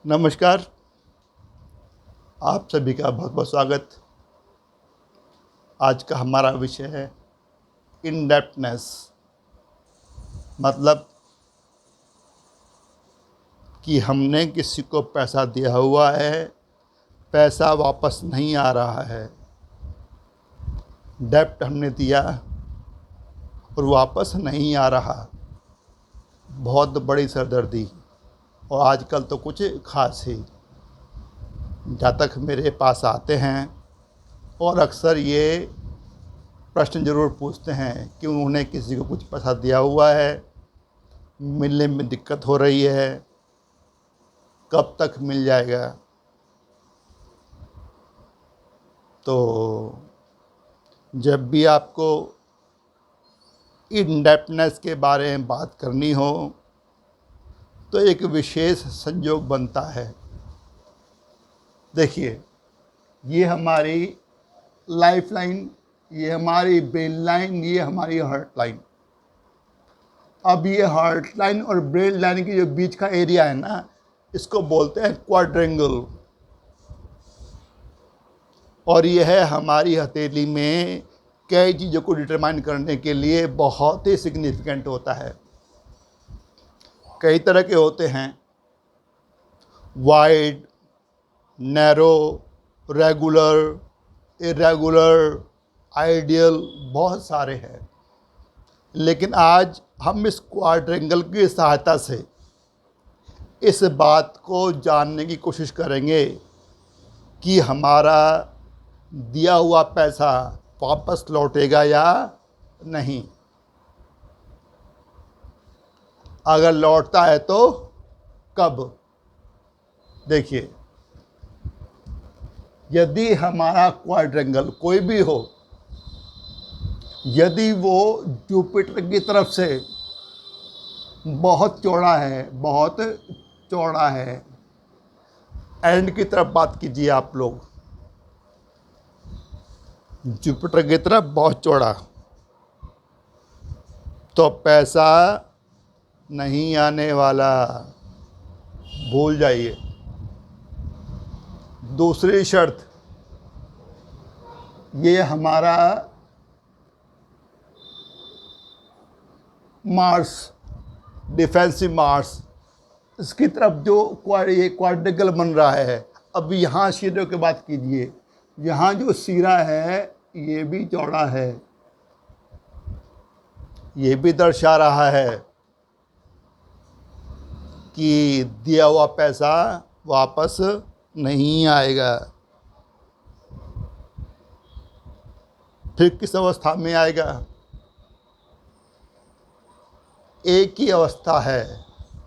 नमस्कार। आप सभी का बहुत बहुत स्वागत। आज का हमारा विषय है इनडेप्टनेस, मतलब कि हमने किसी को पैसा दिया हुआ है, पैसा वापस नहीं आ रहा है। डेप्ट हमने दिया और वापस नहीं आ रहा, बहुत बड़ी सरदर्दी। और आजकल तो कुछ खास ही, जहाँ तक मेरे पास आते हैं और अक्सर ये प्रश्न ज़रूर पूछते हैं कि उन्होंने किसी को कुछ पैसा दिया हुआ है, मिलने में दिक्कत हो रही है, कब तक मिल जाएगा। तो जब भी आपको इनडेप्टनेस के बारे में बात करनी हो तो एक विशेष संयोग बनता है। देखिए, ये हमारी लाइफ लाइन, ये हमारी ब्रेन लाइन, ये हमारी हार्ट लाइन। अब ये हार्ट लाइन और ब्रेन लाइन के जो बीच का एरिया है ना, इसको बोलते हैं क्वाड्रेंगल। और ये है हमारी हथेली में कई चीज़ों को डिटरमाइन करने के लिए बहुत ही सिग्निफिकेंट होता है। कई तरह के होते हैं, wide, narrow, regular, irregular, ideal, बहुत सारे हैं। लेकिन आज हम इस क्वाड्रेंगल की सहायता से इस बात को जानने की कोशिश करेंगे कि हमारा दिया हुआ पैसा वापस लौटेगा या नहीं। अगर लौटता है तो कब। देखिए, यदि हमारा क्वाड्रेंगल कोई भी हो, यदि वो जुपिटर की तरफ से बहुत चौड़ा है, बहुत चौड़ा है, एंड की तरफ बात कीजिए आप लोग, जुपिटर की तरफ बहुत चौड़ा, तो पैसा नहीं आने वाला, भूल जाइए। दूसरी शर्त, ये हमारा मार्स, डिफेंसिव मार्स, इसकी तरफ जो ये क्वाड्रिकल बन रहा है। अब यहाँ सिरों की बात कीजिए, यहाँ जो सिरा है ये भी चौड़ा है, ये भी दर्शा रहा है कि दिया हुआ पैसा वापस नहीं आएगा। फिर किस अवस्था में आएगा? एक ही अवस्था है,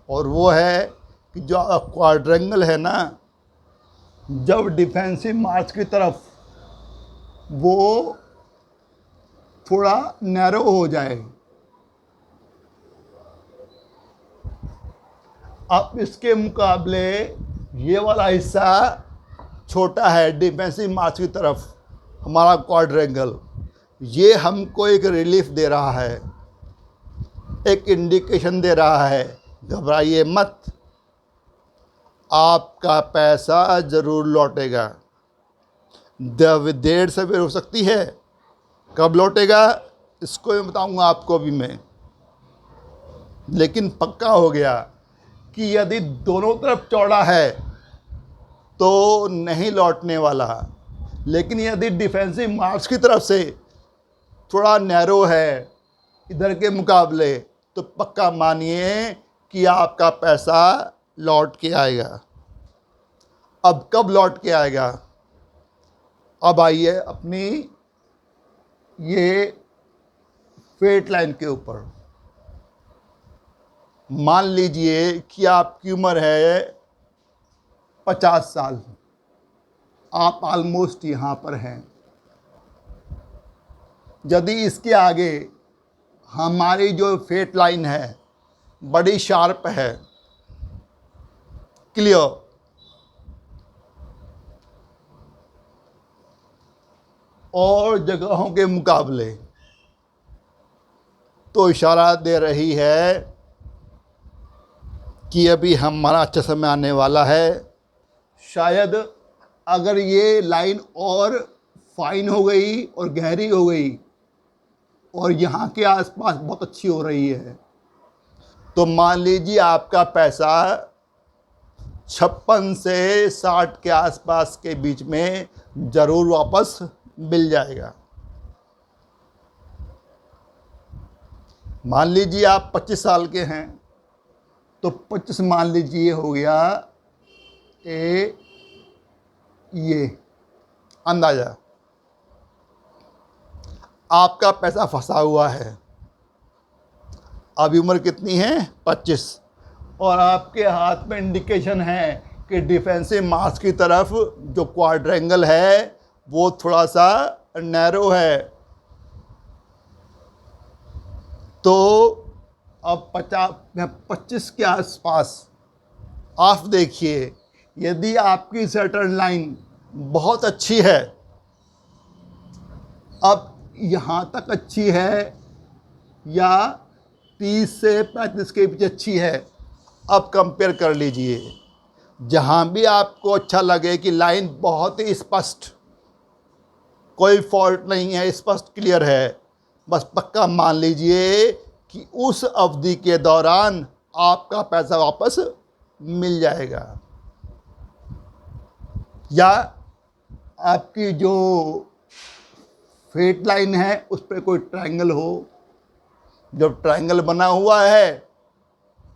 और वो है कि जो क्वाड्रेंगल है ना, जब डिफेंसिव मार्च की तरफ वो थोड़ा नैरो हो जाए। अब इसके मुकाबले ये वाला हिस्सा छोटा है, डिफेंसिव मार्च की तरफ हमारा क्वाड्रेंगल, ये हमको एक रिलीफ दे रहा है, एक इंडिकेशन दे रहा है, घबराइए मत, आपका पैसा ज़रूर लौटेगा। देर सवेर हो सकती है, कब लौटेगा इसको मैं बताऊंगा आपको भी मैं। लेकिन पक्का हो गया कि यदि दोनों तरफ चौड़ा है तो नहीं लौटने वाला, लेकिन यदि डिफेंसिव मार्च की तरफ से थोड़ा नैरो है इधर के मुकाबले, तो पक्का मानिए कि आपका पैसा लौट के आएगा। अब कब लौट के आएगा? अब आइए अपनी ये फेट लाइन के ऊपर। मान लीजिए कि आपकी उम्र है 50 साल, आप ऑलमोस्ट यहाँ पर हैं। यदि इसके आगे हमारी जो फेट लाइन है बड़ी शार्प है, क्लियर, और जगहों के मुकाबले तो इशारा दे रही है कि अभी हमारा अच्छा समय आने वाला है, शायद अगर ये लाइन और फाइन हो गई और गहरी हो गई और यहाँ के आसपास बहुत अच्छी हो रही है, तो मान लीजिए आपका पैसा 56 से 60 के आसपास के बीच में ज़रूर वापस मिल जाएगा। मान लीजिए आप 25 साल के हैं, तो 25 मान लीजिए हो गया ये अंदाज़ा आपका पैसा फंसा हुआ है। अभी उम्र कितनी है? 25। और आपके हाथ में इंडिकेशन है कि डिफेंसिव मार्क्स की तरफ जो क्वाड्रेंगल है वो थोड़ा सा नैरो है। तो अब 25 के आसपास आप देखिए, यदि आपकी सेटल लाइन बहुत अच्छी है, अब यहाँ तक अच्छी है या 30 से 35 के बीच अच्छी है, अब कंपेयर कर लीजिए। जहाँ भी आपको अच्छा लगे कि लाइन बहुत ही स्पष्ट, कोई फॉल्ट नहीं है, स्पष्ट क्लियर है, बस पक्का मान लीजिए कि उस अवधि के दौरान आपका पैसा वापस मिल जाएगा। या आपकी जो फेट लाइन है उस पर कोई ट्रायंगल हो, जब ट्रायंगल बना हुआ है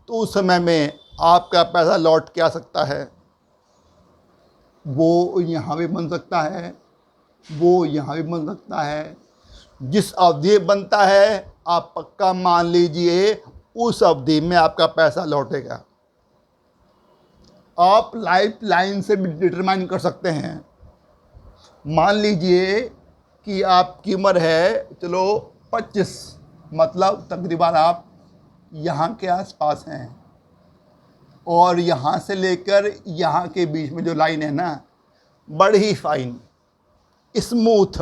तो उस समय में आपका पैसा लौट के आ सकता है। वो यहाँ भी बन सकता है, वो यहाँ भी बन सकता है। जिस अवधि बनता है आप पक्का मान लीजिए उस अवधि में आपका पैसा लौटेगा। आप लाइफ लाइन से भी डिटरमाइन कर सकते हैं। मान लीजिए कि आपकी उम्र है चलो 25, मतलब तकरीबन आप यहाँ के आसपास हैं, और यहाँ से लेकर यहाँ के बीच में जो लाइन है ना, बड़ी फाइन, स्मूथ,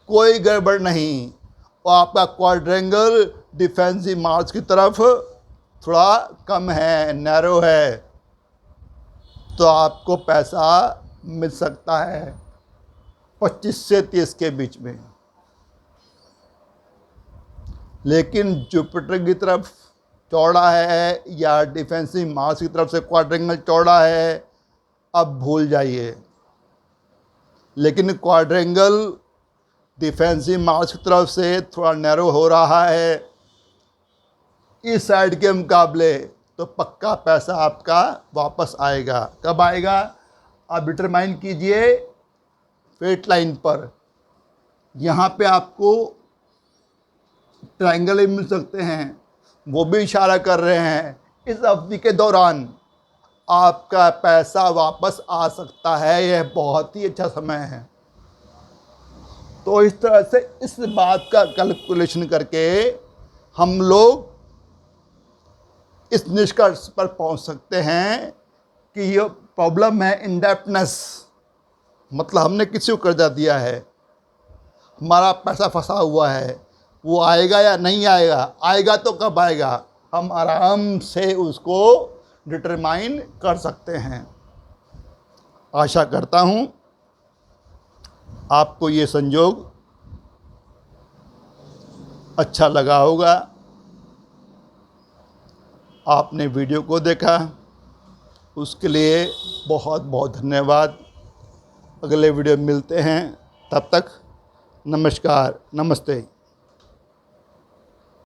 कोई गड़बड़ नहीं, और आपका क्वाड्रेंगल डिफेंसिव मार्क्स की तरफ थोड़ा कम है, नैरो है, तो आपको पैसा मिल सकता है 25 से 30 के बीच में। लेकिन जुपिटर की तरफ चौड़ा है या डिफेंसिव मार्क्स की तरफ से क्वाड्रेंगल चौड़ा है, अब भूल जाइए। लेकिन क्वाड्रेंगल डिफेंसिव मार्क्स की तरफ से थोड़ा नैरो हो रहा है इस साइड के मुकाबले, तो पक्का पैसा आपका वापस आएगा। कब आएगा? आप डिटरमाइन कीजिए फेट लाइन पर। यहाँ पे आपको ट्रायंगल मिल सकते हैं, वो भी इशारा कर रहे हैं इस अवधि के दौरान आपका पैसा वापस आ सकता है। यह बहुत ही अच्छा समय है। तो इस तरह से इस बात का कैलकुलेशन करके हम लोग इस निष्कर्ष पर पहुंच सकते हैं कि ये प्रॉब्लम है इंडेप्टनेस, मतलब हमने किसी को कर्जा दिया है, हमारा पैसा फंसा हुआ है, वो आएगा या नहीं आएगा, आएगा तो कब आएगा, हम आराम से उसको डिटरमाइन कर सकते हैं। आशा करता हूँ आपको ये संयोग अच्छा लगा होगा। आपने वीडियो को देखा उसके लिए बहुत बहुत धन्यवाद। अगले वीडियो में मिलते हैं, तब तक नमस्कार, नमस्ते।